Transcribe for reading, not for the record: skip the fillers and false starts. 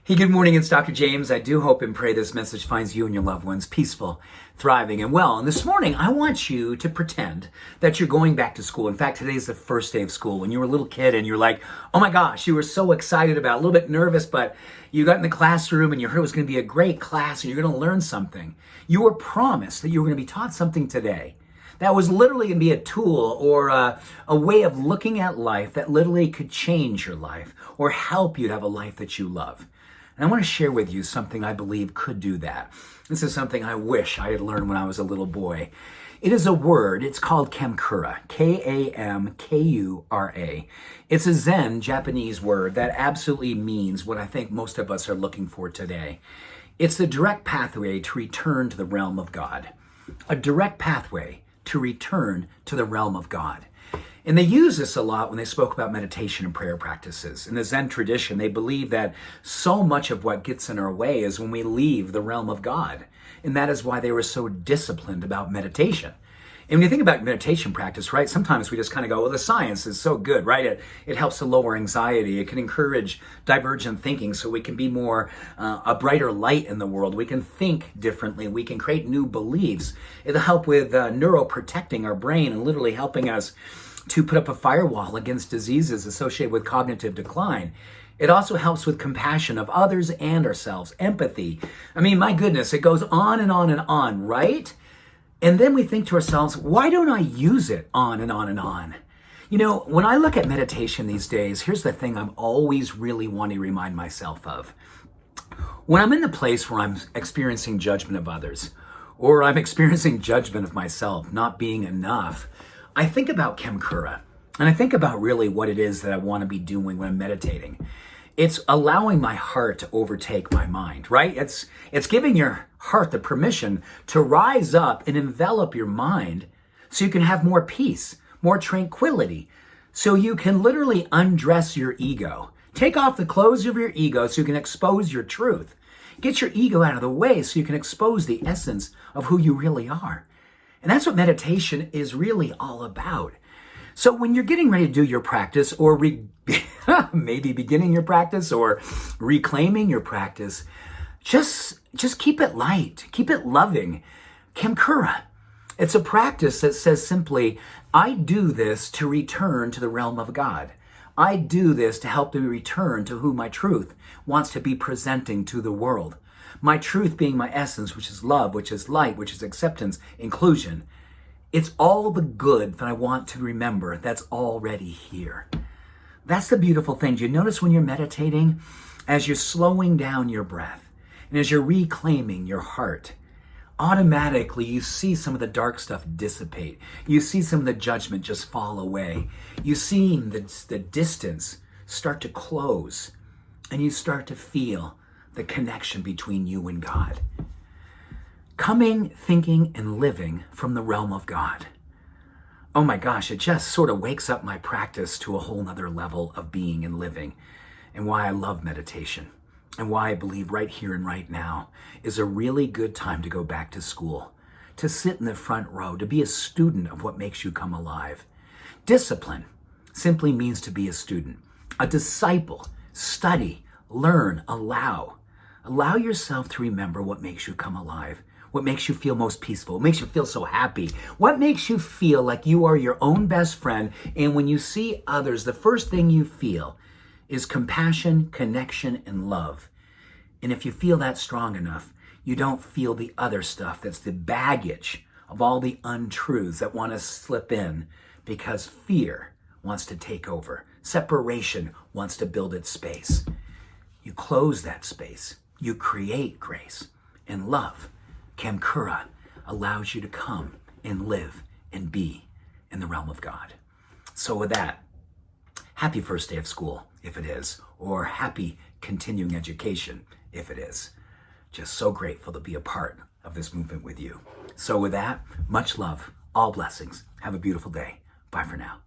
Hey, good morning. It's Dr. James. I do hope and pray this message finds you and your loved ones peaceful, thriving, and well. And this morning, I want you to pretend that you're going back to school. In fact, today's the first day of school. When you were a little kid and you're like, oh my gosh, you were so excited about it, a little bit nervous, but you got in the classroom and you heard it was going to be a great class and you're going to learn something. You were promised that you were going to be taught something today that was literally going to be a tool or a way of looking at life that literally could change your life or help you to have a life that you love. And I want to share with you something I believe could do that. This is something I wish I had learned when I was a little boy. It is a word. It's called Kamkura, Kamkura. It's a Zen Japanese word that absolutely means what I think most of us are looking for today. It's the direct pathway to return to the realm of God. A direct pathway to return to the realm of God. And they use this a lot when they spoke about meditation and prayer practices. In the Zen tradition, they believe that so much of what gets in our way is when we leave the realm of God. And that is why they were so disciplined about meditation. And when you think about meditation practice, right, sometimes we just kind of go, well, the science is so good, right? It helps to lower anxiety. It can encourage divergent thinking so we can be more a brighter light in the world. We can think differently. We can create new beliefs. It'll help with neuroprotecting our brain and literally helping us to put up a firewall against diseases associated with cognitive decline. It also helps with compassion of others and ourselves, empathy. I mean, my goodness, it goes on and on and on, right? And then we think to ourselves, why don't I use it on and on and on? You know, when I look at meditation these days, here's the thing I'm always really wanting to remind myself of. When I'm in the place where I'm experiencing judgment of others, or I'm experiencing judgment of myself not being enough, I think about Kamkura, and I think about really what it is that I want to be doing when I'm meditating. It's allowing my heart to overtake my mind, right? It's giving your heart the permission to rise up and envelop your mind so you can have more peace, more tranquility, so you can literally undress your ego. Take off the clothes of your ego so you can expose your truth. Get your ego out of the way so you can expose the essence of who you really are. And that's what meditation is really all about. So when you're getting ready to do your practice or maybe beginning your practice or reclaiming your practice, just keep it light, keep it loving. Kamkura. It's a practice that says simply, I do this to return to the realm of God. I do this to help me return to who my truth wants to be presenting to the world. My truth being my essence, which is love, which is light, which is acceptance, inclusion. It's all the good that I want to remember that's already here. That's the beautiful thing. Do you notice when you're meditating, as you're slowing down your breath, and as you're reclaiming your heart, automatically you see some of the dark stuff dissipate. You see some of the judgment just fall away. You see the distance start to close, and you start to feel the connection between you and God. Coming, thinking, and living from the realm of God. Oh my gosh, it just sort of wakes up my practice to a whole nother level of being and living, and why I love meditation, and why I believe right here and right now is a really good time to go back to school, to sit in the front row, to be a student of what makes you come alive. Discipline simply means to be a student, a disciple, study, learn, allow. Allow yourself to remember what makes you come alive, what makes you feel most peaceful, what makes you feel so happy, what makes you feel like you are your own best friend, and when you see others, the first thing you feel is compassion, connection, and love. And if you feel that strong enough, you don't feel the other stuff that's the baggage of all the untruths that want to slip in because fear wants to take over. Separation wants to build its space. You close that space. You create grace and love. Kamkura allows you to come and live and be in the realm of God. So with that, happy first day of school, if it is, or happy continuing education, if it is. Just so grateful to be a part of this movement with you. So with that, much love, all blessings. Have a beautiful day. Bye for now.